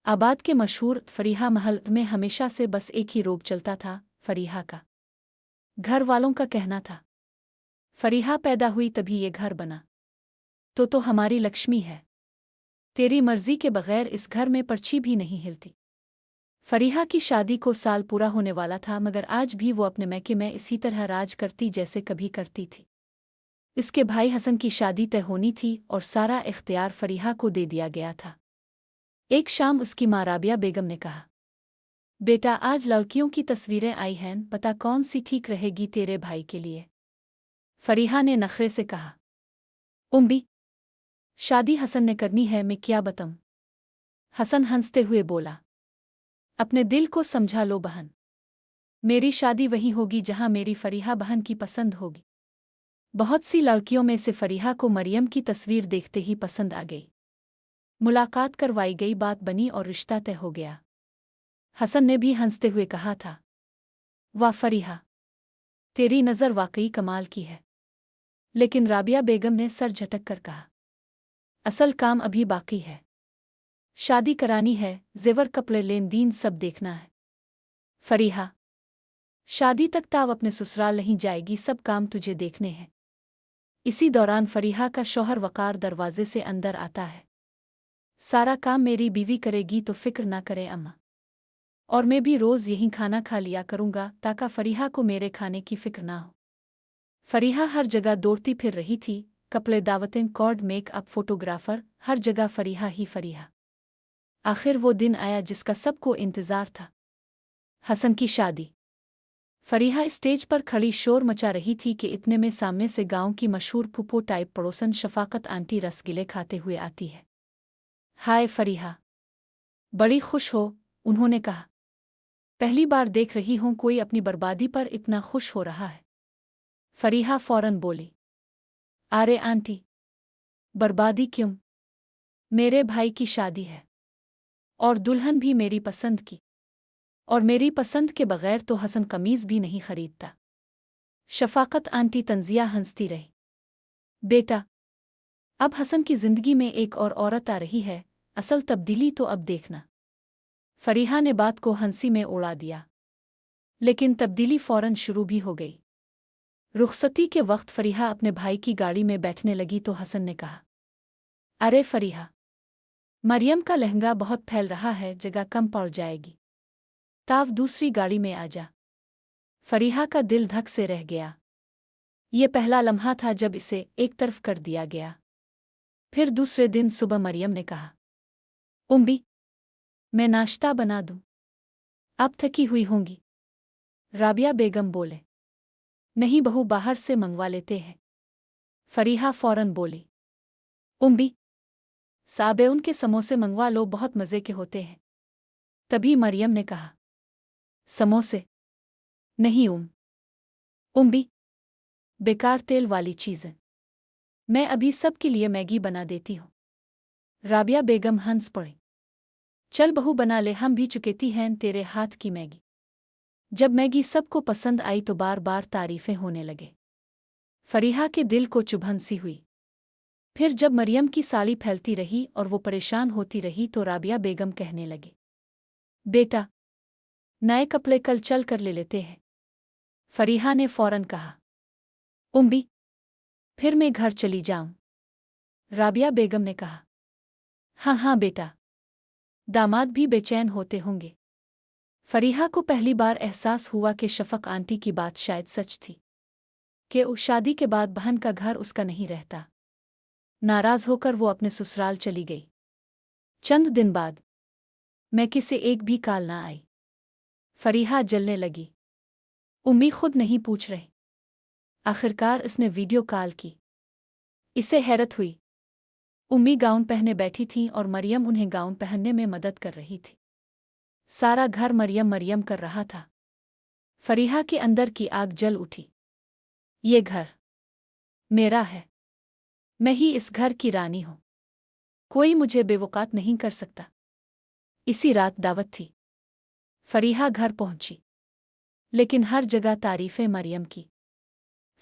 आबाद के मशहूर फरीहा महल में हमेशा से बस एक ही रोग चलता था, फरीहा का। घर वालों का कहना था, फरीहा पैदा हुई तभी ये घर बना, तो हमारी लक्ष्मी है। तेरी मर्जी के बगैर इस घर में पर्ची भी नहीं हिलती। फरीहा की शादी को साल पूरा होने वाला था, मगर आज भी वो अपने मैके में इसी तरह राज करती जैसे कभी करती थी। इसके भाई हसन की शादी तय होनी थी और सारा इख्तियार फरीहा को दे दिया गया था। एक शाम उसकी माँ राबिया बेगम ने कहा, बेटा आज लड़कियों की तस्वीरें आई हैं, पता कौन सी ठीक रहेगी तेरे भाई के लिए। फरीहा ने नखरे से कहा, उम्मी शादी हसन ने करनी है, मैं क्या बताऊं। हसन हंसते हुए बोला, अपने दिल को समझा लो बहन, मेरी शादी वहीं होगी जहां मेरी फरीहा बहन की पसंद होगी। बहुत सी लड़कियों में से फरीहा को मरियम की तस्वीर देखते ही पसंद आ गई। मुलाकात करवाई गई, बात बनी और रिश्ता तय हो गया। हसन ने भी हंसते हुए कहा था, वाह फरीहा, तेरी नज़र वाकई कमाल की है। लेकिन राबिया बेगम ने सर झटक कर कहा, असल काम अभी बाकी है। शादी करानी है, जेवर कपड़े लेन दीन सब देखना है। फरीहा, शादी तक ताव अपने ससुराल नहीं जाएगी, सब काम तुझे देखने हैं। इसी दौरान फरीहा का शौहर वकार दरवाजे से अंदर आता है। सारा काम मेरी बीवी करेगी तो फिक्र ना करे अम्मा, और मैं भी रोज़ यहीं खाना खा लिया करूँगा ताकि फरीहा को मेरे खाने की फिक्र ना हो। फरीहा हर जगह दौड़ती फिर रही थी, कपड़े, दावतें, कॉर्ड, मेकअप, फोटोग्राफर, हर जगह फरीहा ही फरीहा। आखिर वो दिन आया जिसका सबको इंतज़ार था, हसन की शादी। फरीहा स्टेज पर खड़ी शोर मचा रही थी कि इतने में सामने से गांव की मशहूर फूफो टाइप पड़ोसन शफाकत आंटी रसगुल्ले खाते हुए आती है। हाय फरीहा, बड़ी खुश हो, उन्होंने कहा। पहली बार देख रही हूं कोई अपनी बर्बादी पर इतना खुश हो रहा है। फरीहा फौरन बोली, अरे आंटी, बर्बादी क्यों? मेरे भाई की शादी है और दुल्हन भी मेरी पसंद की, और मेरी पसंद के बगैर तो हसन कमीज भी नहीं खरीदता। शफाकत आंटी तंजिया हंसती रही, बेटा अब हसन की जिंदगी में एक और औरत आ रही है, असल तब्दीली तो अब देखना। फरीहा ने बात को हंसी में उड़ा दिया, लेकिन तब्दीली फौरन शुरू भी हो गई। रुखसती के वक्त फरीहा अपने भाई की गाड़ी में बैठने लगी तो हसन ने कहा, अरे फरीहा, मरियम का लहंगा बहुत फैल रहा है, जगह कम पड़ जाएगी, ताव दूसरी गाड़ी में आ जा। फरीहा का दिल धक से रह गया। ये पहला लम्हा था जब इसे एक तरफ कर दिया गया। फिर दूसरे दिन सुबह मरियम ने कहा, उम्मी मैं नाश्ता बना दूं, अब थकी हुई होंगी। राबिया बेगम बोले, नहीं बहू, बाहर से मंगवा लेते हैं। फरीहा फौरन बोली, उम्मी साबे उनके समोसे मंगवा लो, बहुत मज़े के होते हैं। तभी मरियम ने कहा, समोसे नहीं उम्मी, बेकार तेल वाली चीज़ें, मैं अभी सबके लिए मैगी बना देती हूँ। राबिया बेगम हंस पड़ी, चल बहू बना ले, हम भी चुकेती हैं तेरे हाथ की मैगी। जब मैगी सबको पसंद आई तो बार बार तारीफें होने लगे। फरीहा के दिल को चुभन सी हुई। फिर जब मरियम की साड़ी फैलती रही और वो परेशान होती रही तो राबिया बेगम कहने लगे, बेटा नए कपड़े कल चल कर ले लेते हैं। फरीहा ने फौरन कहा, उम्मी फिर मैं घर चली जाऊं। राबिया बेगम ने कहा, हाँ हाँ बेटा, दामाद भी बेचैन होते होंगे। फरीहा को पहली बार एहसास हुआ कि शफक आंटी की बात शायद सच थी, कि उस शादी के बाद बहन का घर उसका नहीं रहता। नाराज होकर वो अपने ससुराल चली गई। चंद दिन बाद मैके से एक भी कॉल ना आई। फरीहा जलने लगी। उम्मी खुद नहीं पूछ रही। आखिरकार इसने वीडियो कॉल की। इसे हैरत हुई। उम्मी गाउन पहने बैठी थीं और मरियम उन्हें गाउन पहनने में मदद कर रही थी। सारा घर मरियम मरियम कर रहा था। फरीहा के अंदर की आग जल उठी। ये घर मेरा है, मैं ही इस घर की रानी हूं, कोई मुझे बेवकात नहीं कर सकता। इसी रात दावत थी। फरीहा घर पहुंची, लेकिन हर जगह तारीफें मरियम की।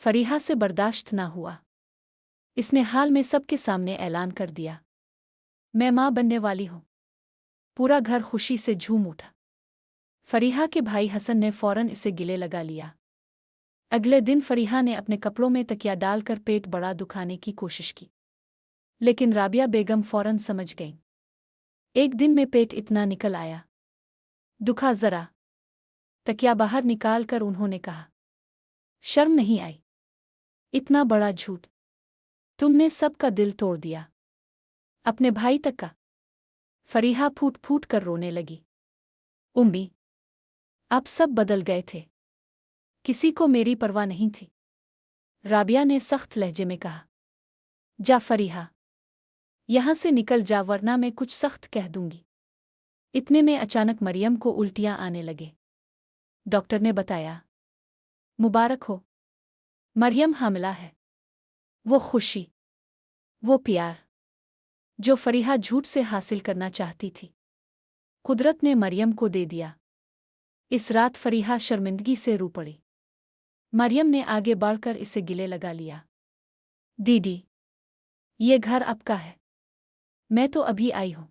फरीहा से बर्दाश्त ना हुआ। इसने हाल में सबके सामने ऐलान कर दिया, मैं मां बनने वाली हूं। पूरा घर खुशी से झूम उठा। फरीहा के भाई हसन ने फौरन इसे गले लगा लिया। अगले दिन फरीहा ने अपने कपड़ों में तकिया डालकर पेट बड़ा दुखाने की कोशिश की, लेकिन राबिया बेगम फौरन समझ गई। एक दिन में पेट इतना निकल आया, दुखा जरा। तकिया बाहर निकाल कर उन्होंने कहा, शर्म नहीं आई? इतना बड़ा झूठ! तुमने सबका दिल तोड़ दिया, अपने भाई तक का। फरीहा फूट फूट कर रोने लगी। उम्मी, अब सब बदल गए थे, किसी को मेरी परवाह नहीं थी। राबिया ने सख्त लहजे में कहा, जा फरीहा, यहां से निकल जा वरना मैं कुछ सख्त कह दूंगी। इतने में अचानक मरियम को उल्टियां आने लगे। डॉक्टर ने बताया, मुबारक हो, मरियम हामिला है। वो खुशी, वो प्यार जो फरीहा झूठ से हासिल करना चाहती थी, कुदरत ने मरियम को दे दिया। इस रात फरीहा शर्मिंदगी से रो पड़ी। मरियम ने आगे बढ़कर इसे गले लगा लिया। दीदी, ये घर आपका है, मैं तो अभी आई हूं।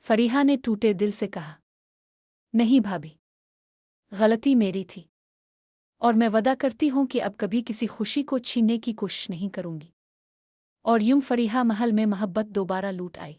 फरीहा ने टूटे दिल से कहा, नहीं भाभी, गलती मेरी थी, और मैं वादा करती हूं कि अब कभी किसी खुशी को छीनने की कोशिश नहीं करूंगी। और यूं फरीहा महल में मोहब्बत दोबारा लूट आई।